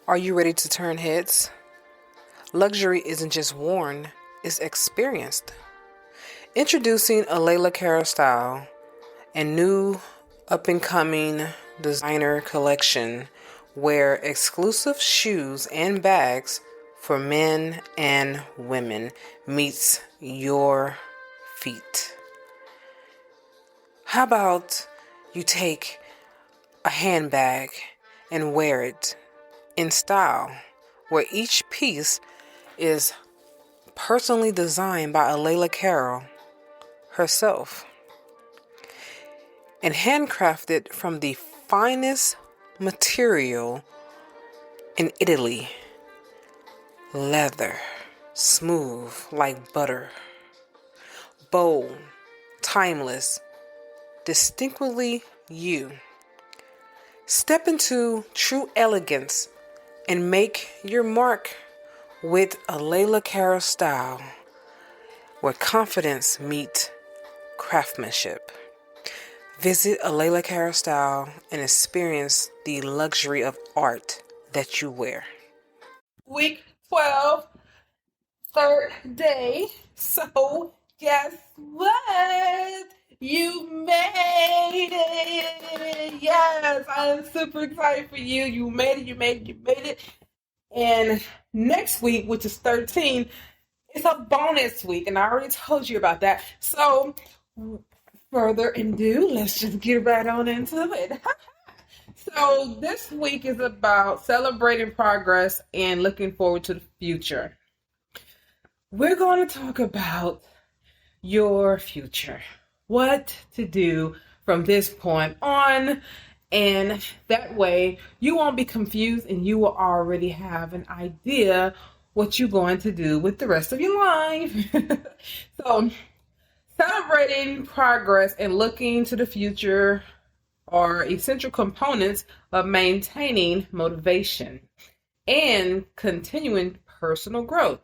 Are you ready to turn heads? Luxury isn't just worn, it's experienced. Introducing a Layla Cara style and new up-and-coming designer collection where exclusive shoes and bags for men and women meets your feet. How about you take a handbag and wear it in style, where each piece is personally designed by Layla Cara herself and handcrafted from the finest material in Italy. Leather, smooth like butter, bold, timeless, distinctly you. Step into true elegance and make your mark with a Layla Cara style where confidence meets craftsmanship. Visit a Layla Cara style and experience the luxury of art that you wear. Week 12, third day. So guess what? You made it. Yes, I'm super excited for you. You made it. And next week, which is 13, it's a bonus week. And I already told you about that. So further ado, let's just get right on into it. So this week is about celebrating progress and looking forward to the future. We're going to talk about your future, what to do from this point on, and that way you won't be confused and you will already have an idea what you're going to do with the rest of your life. So celebrating progress and looking to the future are essential components of maintaining motivation and continuing personal growth.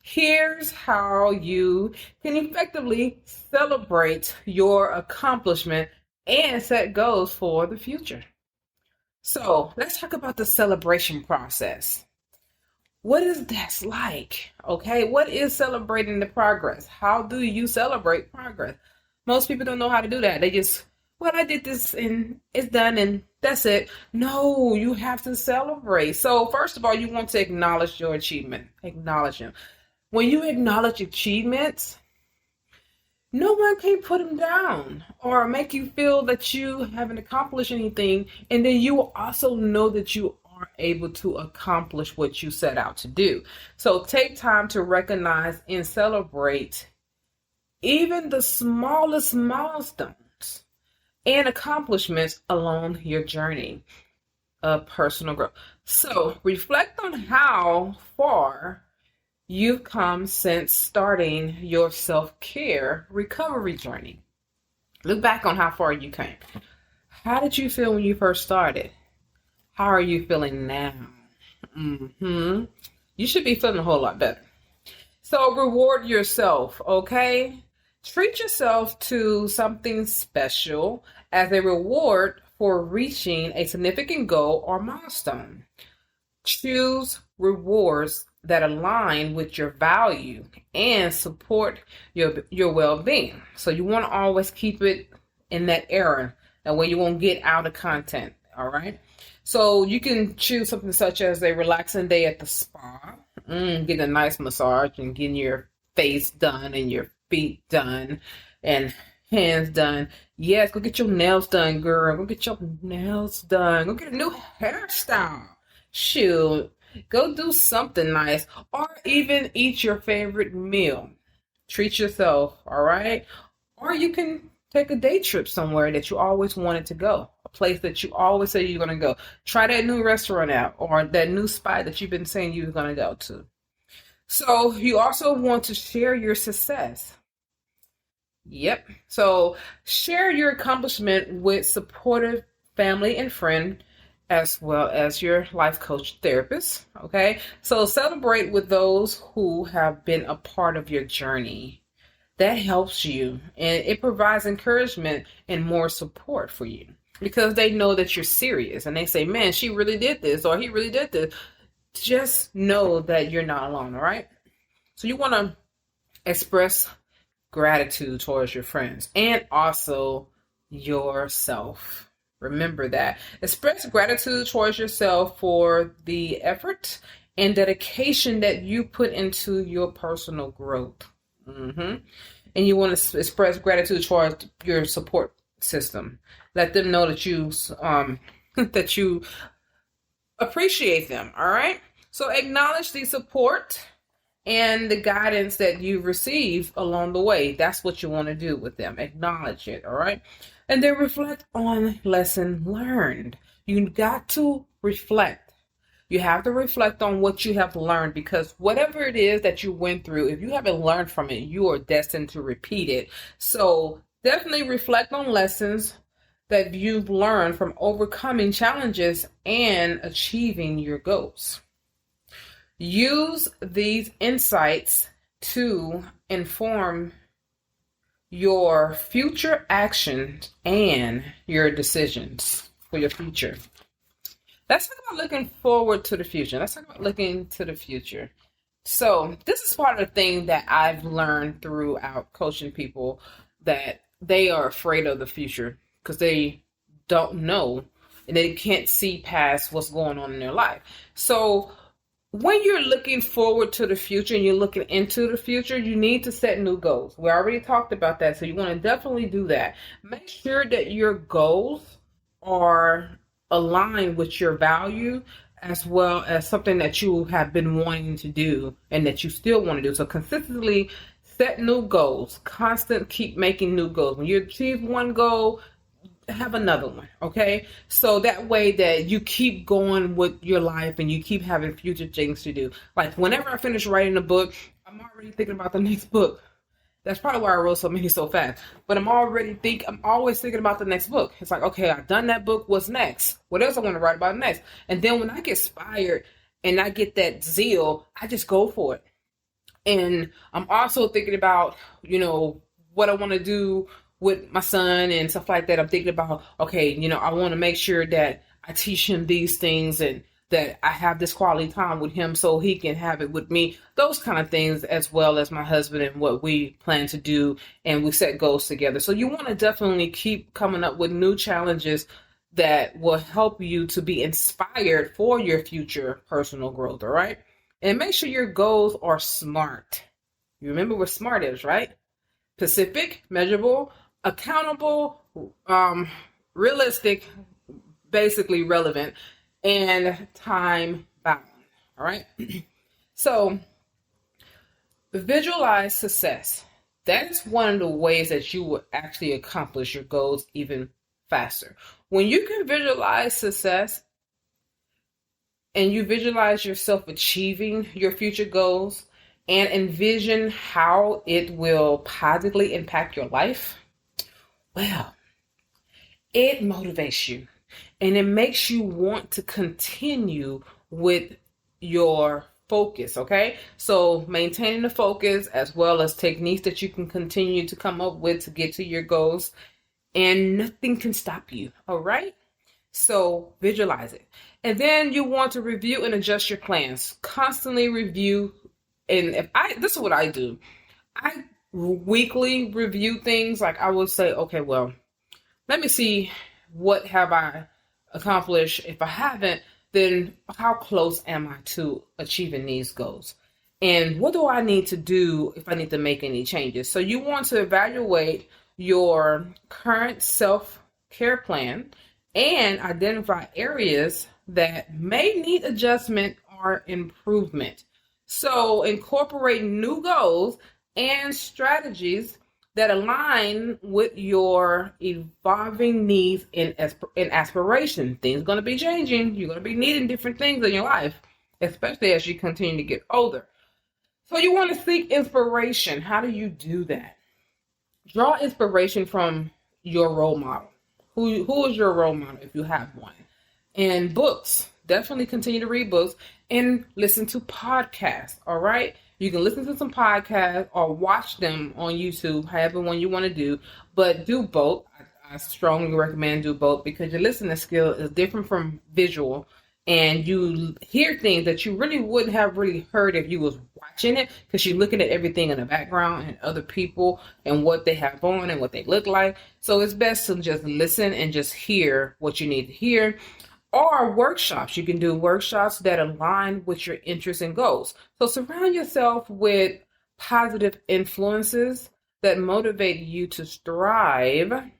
Here's how you can effectively celebrate your accomplishment and set goals for the future. So let's talk about the celebration process. What is that like? Okay, what is celebrating the progress? How do you celebrate progress? Most people don't know how to do that. They just, well, I did this and it's done and that's it. No, you have to celebrate. So first of all, you want to acknowledge your achievement. Acknowledge them. When you acknowledge achievements, no one can put them down or make you feel that you haven't accomplished anything. And then you will also know that you are able to accomplish what you set out to do. So take time to recognize and celebrate even the smallest milestones and accomplishments along your journey of personal growth. So reflect on how far you've come since starting your self-care recovery journey. Look back on how far you came. How did you feel when you first started? How are you feeling now? You should be feeling a whole lot better. So reward yourself, okay? Treat yourself to something special as a reward for reaching a significant goal or milestone. Choose rewards that align with your value and support your well-being. So you want to always keep it in that era. That way you won't get out of content. All right. So you can choose something such as a relaxing day at the spa, get a nice massage and getting your face done and your feet done and hands done. Yes, go get your nails done, girl. Go get your nails done. Go get a new hairstyle. Shoot. Go do something nice or even eat your favorite meal. Treat yourself, all right? Or you can take a day trip somewhere that you always wanted to go, a place that you always say you're going to go. Try that new restaurant out or that new spot that you've been saying you're going to go to. So you also want to share your success. Yep. So share your accomplishment with supportive family and friends, as well as your life coach therapist. Okay. So celebrate with those who have been a part of your journey. That helps you and it provides encouragement and more support for you because they know that you're serious and they say, man, she really did this or he really did this. just know that you're not alone, all right? So you want to express gratitude towards your friends and also yourself. Remember that. Express gratitude towards yourself for the effort and dedication that you put into your personal growth. And you want to express gratitude towards your support system. Let them know that you that you appreciate them. All right. So acknowledge the support and the guidance that you receive along the way. That's what you want to do with them. Acknowledge it. All right. And then reflect on lesson learned. You got to reflect. You have to reflect on what you have learned, because whatever it is that you went through, if you haven't learned from it, you are destined to repeat it. So definitely reflect on lessons that you've learned from overcoming challenges and achieving your goals. Use these insights to inform your future actions and your decisions for your future. Let's talk about looking forward to the future. Let's talk about looking to the future. So this is part of the thing that I've learned throughout coaching people, that they are afraid of the future because they don't know and they can't see past what's going on in their life. So when you're looking forward to the future and you're looking into the future, you need to set new goals. We already talked about that, so you want to definitely do that. Make sure that your goals are aligned with your value, as well as something that you have been wanting to do and that you still want to do. So consistently set new goals. Keep making new goals. When you achieve one goal, have another one, okay? So that way that you keep going with your life and you keep having future things to do. Like whenever I finish writing a book, I'm already thinking about the next book. That's probably why I wrote so many so fast. But I'm always thinking about the next book. It's like, okay, I've done that book. What's next? What else I want to write about next? And then when I get inspired and I get that zeal, I just go for it. And I'm also thinking about, what I want to do with my son and stuff like that. I'm thinking about, okay, I want to make sure that I teach him these things and that I have this quality time with him so he can have it with me. Those kind of things, as well as my husband and what we plan to do. And we set goals together. So you want to definitely keep coming up with new challenges that will help you to be inspired for your future personal growth. All right. And make sure your goals are SMART. You remember what SMART is, right? Specific, measurable, accountable, realistic, basically relevant, and time bound. All right. So visualize success. That's one of the ways that you will actually accomplish your goals even faster. When you can visualize success and you visualize yourself achieving your future goals and envision how it will positively impact your life, well, it motivates you and it makes you want to continue with your focus, okay? So maintaining the focus, as well as techniques that you can continue to come up with to get to your goals, and nothing can stop you, all right? So visualize it. And then you want to review and adjust your plans. Constantly review. And this is what I do. I weekly review things. Like I will say, okay, well, let me see what have I accomplished. If I haven't, then how close am I to achieving these goals? And what do I need to do if I need to make any changes? So you want to evaluate your current self-care plan and identify areas that may need adjustment or improvement. So incorporate new goals and strategies that align with your evolving needs and aspiration. Things are going to be changing. You're going to be needing different things in your life, especially as you continue to get older. So you want to seek inspiration. How do you do that? Draw inspiration from your role model. Who is your role model if you have one? And books. Definitely continue to read books and listen to podcasts. All right. You can listen to some podcasts or watch them on YouTube, however one you want to do, but do both. I strongly recommend do both because your listening skill is different from visual. and you hear things that you really wouldn't have really heard if you was watching it, because you're looking at everything in the background and other people and what they have on and what they look like. So it's best to just listen and just hear what you need to hear. Or workshops. You can do workshops that align with your interests and goals. So surround yourself with positive influences that motivate you to strive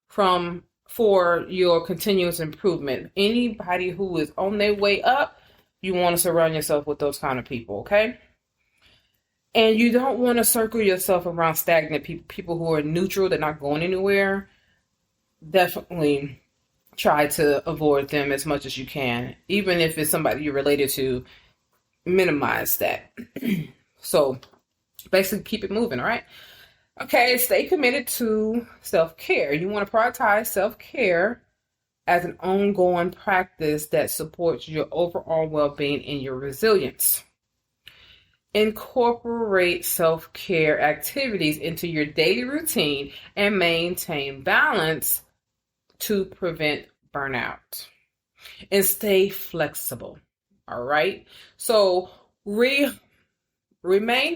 for your continuous improvement. Anybody who is on their way up, you want to surround yourself with those kind of people, okay? And you don't want to circle yourself around stagnant people who are neutral, they're not going anywhere. Definitely try to avoid them as much as you can. Even if it's somebody you're related to, minimize that. So basically keep it moving, all right? Okay, stay committed to self-care. You want to prioritize self-care as an ongoing practice that supports your overall well-being and your resilience. Incorporate self-care activities into your daily routine and maintain balance to prevent burnout. And stay flexible, all right? So remain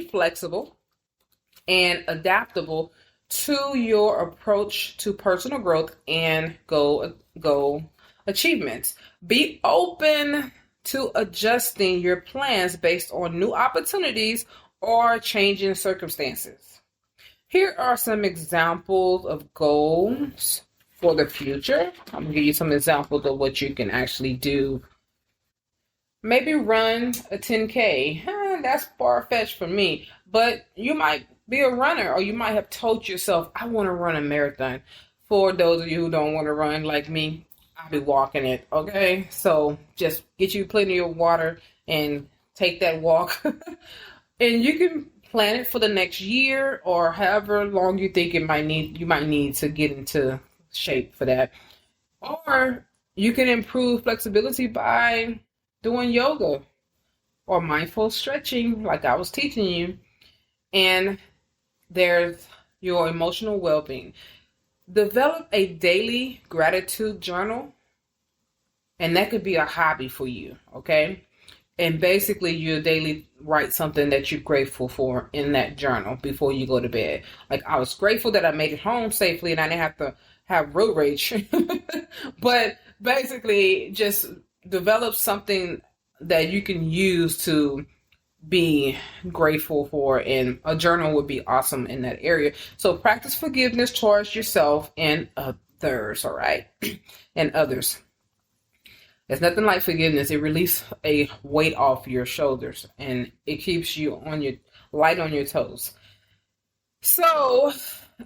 flexible and adaptable to your approach to personal growth and goal achievements. Be open to adjusting your plans based on new opportunities or changing circumstances. Here are some examples of goals for the future. I'm going to give you some examples of what you can actually do. Maybe run a 10K. That's far-fetched for me, but you might be a runner, or you might have told yourself, I want to run a marathon. For those of you who don't want to run like me, I'll be walking it, okay? So just get you plenty of water and take that walk. And you can plan it for the next year or however long you think you might need to get into shape for that. Or you can improve flexibility by doing yoga or mindful stretching like I was teaching you. And there's your emotional well-being. Develop a daily gratitude journal, and that could be a hobby for you, okay? And basically, you daily write something that you're grateful for in that journal before you go to bed. Like, I was grateful that I made it home safely and I didn't have to have road rage. But basically, just develop something that you can use to be grateful for, and a journal would be awesome in that area. So practice forgiveness towards yourself and others, all right? And others. There's nothing like forgiveness. It releases a weight off your shoulders and it keeps you on your light on your toes. So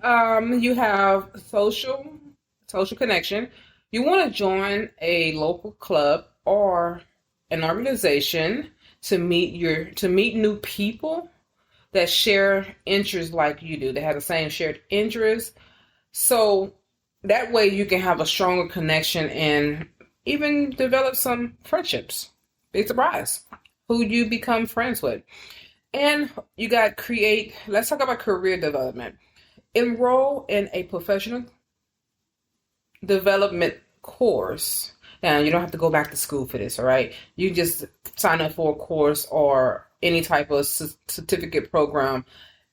you have social connection. You want to join a local club or an organization to meet new people that share interests like you do. They have the same shared interests. So that way you can have a stronger connection and even develop some friendships. Be surprised who you become friends with. And you got let's talk about career development. Enroll in a professional development course. Now, you don't have to go back to school for this, all right? You just sign up for a course or any type of certificate program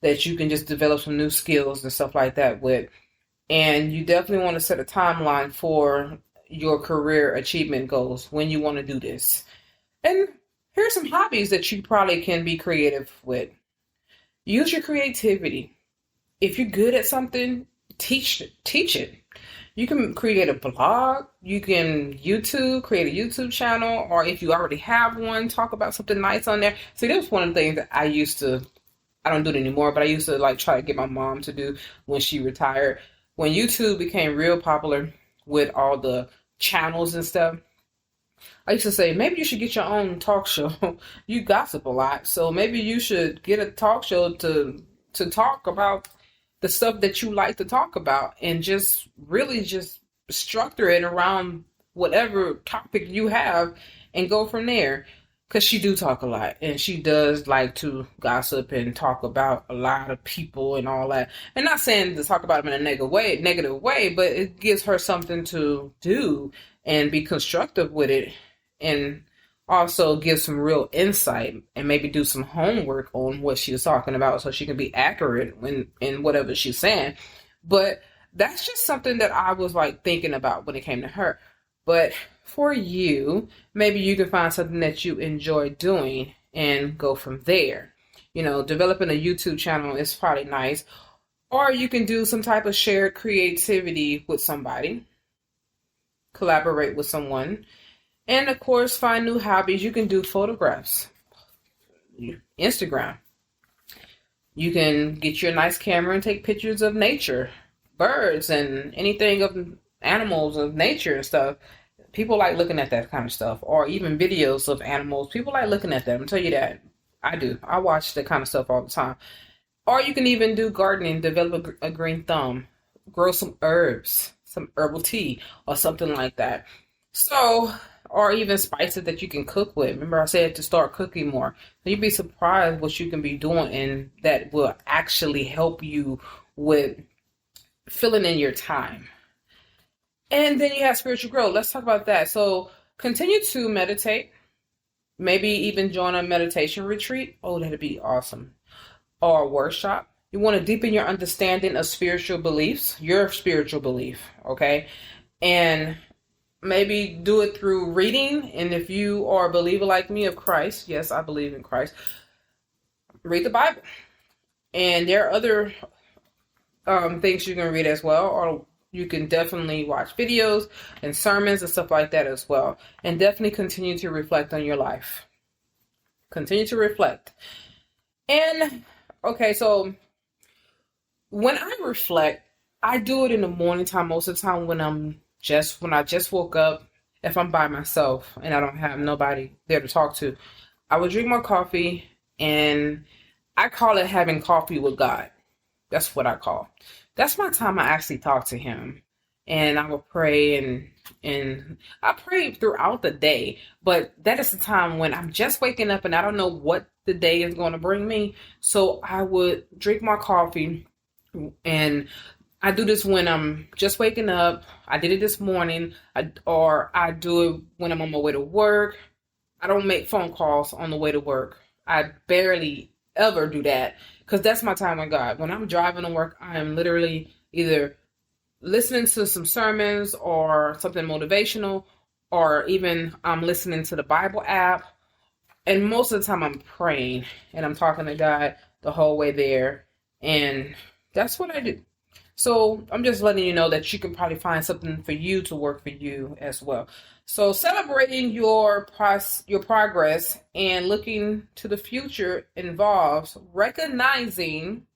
that you can just develop some new skills and stuff like that with. And you definitely want to set a timeline for your career achievement goals when you want to do this. And here's some hobbies that you probably can be creative with. Use your creativity. If you're good at something, teach it. You can create a blog, you can create a YouTube channel, or if you already have one, talk about something nice on there. See, that was one of the things that I don't do it anymore, but I used to try to get my mom to do when she retired. When YouTube became real popular with all the channels and stuff, I used to say, maybe you should get your own talk show. You gossip a lot, so maybe you should get a talk show to talk about the stuff that you like to talk about, and just really just structure it around whatever topic you have and go from there. Because she do talk a lot, and she does like to gossip and talk about a lot of people and all that. And not saying to talk about them in a negative way, but it gives her something to do and be constructive with it. and also give some real insight and maybe do some homework on what she was talking about so she can be accurate in whatever she's saying. But that's just something that I was like thinking about when it came to her. But for you, maybe you can find something that you enjoy doing and go from there. Developing a YouTube channel is probably nice. Or you can do some type of shared creativity with somebody, collaborate with someone, and of course, find new hobbies. You can do photographs, Instagram. You can get your nice camera and take pictures of nature, birds, and anything of animals, of nature and stuff. People like looking at that kind of stuff, or even videos of animals. People like looking at them. I'll tell you that. I do. I watch that kind of stuff all the time. Or you can even do gardening, develop a green thumb, grow some herbs, some herbal tea, or something like that. So, or even spices that you can cook with. Remember I said to start cooking more. You'd be surprised what you can be doing, and that will actually help you with filling in your time. And then you have spiritual growth. Let's talk about that. So continue to meditate. Maybe even join a meditation retreat. Oh, that'd be awesome. Or a workshop. You want to deepen your understanding of spiritual beliefs, your spiritual belief, okay? And maybe do it through reading. And if you are a believer like me of Christ, yes, I believe in Christ, read the Bible. And there are other things you can read as well, or you can definitely watch videos and sermons and stuff like that as well. And definitely continue to reflect on your life. Continue to reflect. And, okay, so when I reflect, I do it in the morning time most of the time when I just woke up. If I'm by myself and I don't have nobody there to talk to, I would drink my coffee, and I call it having coffee with God. That's what I call. That's my time I actually talk to him. And I will pray, and I pray throughout the day, but that is the time when I'm just waking up and I don't know what the day is going to bring me. So I would drink my coffee, and I do this when I'm just waking up. I did it this morning, or I do it when I'm on my way to work. I don't make phone calls on the way to work. I barely ever do that, because that's my time with God. When I'm driving to work, I am literally either listening to some sermons or something motivational, or even I'm listening to the Bible app. And most of the time I'm praying and I'm talking to God the whole way there. And that's what I do. So I'm just letting you know that you can probably find something for you to work for you as well. So celebrating your progress and looking to the future involves recognizing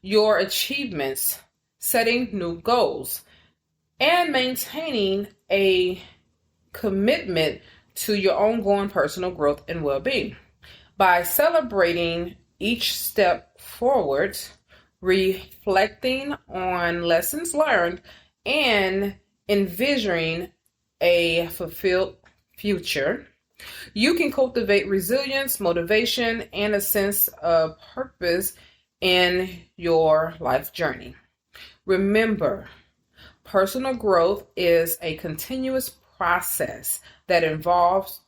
your achievements, setting new goals, and maintaining a commitment to your ongoing personal growth and well-being. By celebrating each step forward, reflecting on lessons learned, and envisioning a fulfilled future, you can cultivate resilience, motivation, and a sense of purpose in your life journey. Remember, personal growth is a continuous process that evolves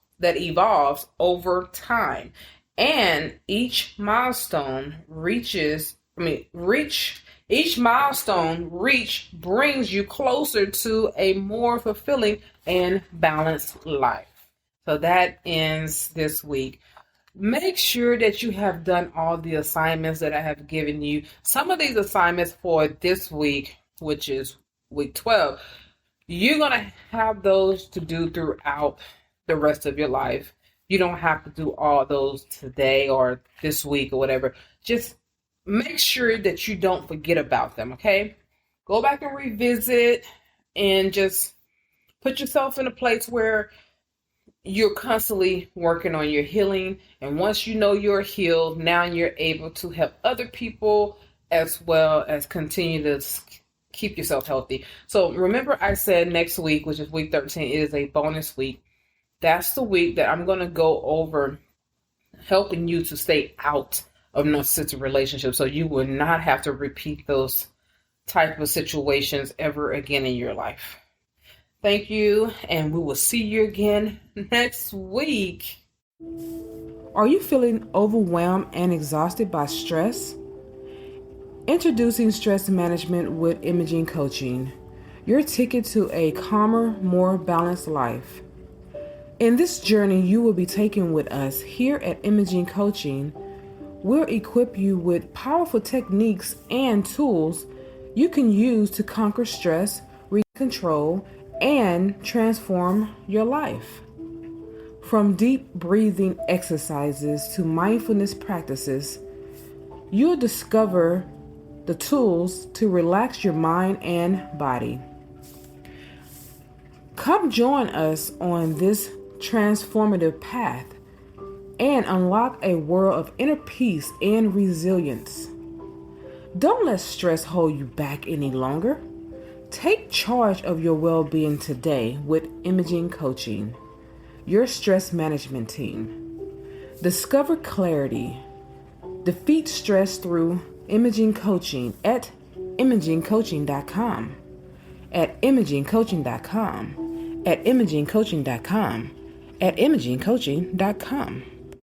over time, and each milestone reached brings you closer to a more fulfilling and balanced life. So that ends this week. Make sure that you have done all the assignments that I have given you. Some of these assignments for this week, which is week 12, you're going to have those to do throughout the rest of your life. You don't have to do all those today or this week or whatever. Just make sure that you don't forget about them, okay? Go back and revisit and just put yourself in a place where you're constantly working on your healing. And once you know you're healed, now you're able to help other people as well as continue to keep yourself healthy. So remember, I said next week, which is week 13, is a bonus week. That's the week that I'm going to go over helping you to stay out of narcissistic relationships, so you will not have to repeat those type of situations ever again in your life. Thank you, and we will see you again next week. Are you feeling overwhelmed and exhausted by stress? Introducing Stress Management with Imaging Coaching, your ticket to a calmer, more balanced life. In this journey you will be taking with us here at Imaging Coaching, we'll equip you with powerful techniques and tools you can use to conquer stress, regain control, and transform your life. From deep breathing exercises to mindfulness practices, you'll discover the tools to relax your mind and body. Come join us on this transformative path and unlock a world of inner peace and resilience. Don't let stress hold you back any longer. Take charge of your well-being today with Imaging Coaching, your stress management team. Discover clarity. Defeat stress through Imaging Coaching at imagingcoaching.com. At imagingcoaching.com. At imagingcoaching.com. At imagingcoaching.com.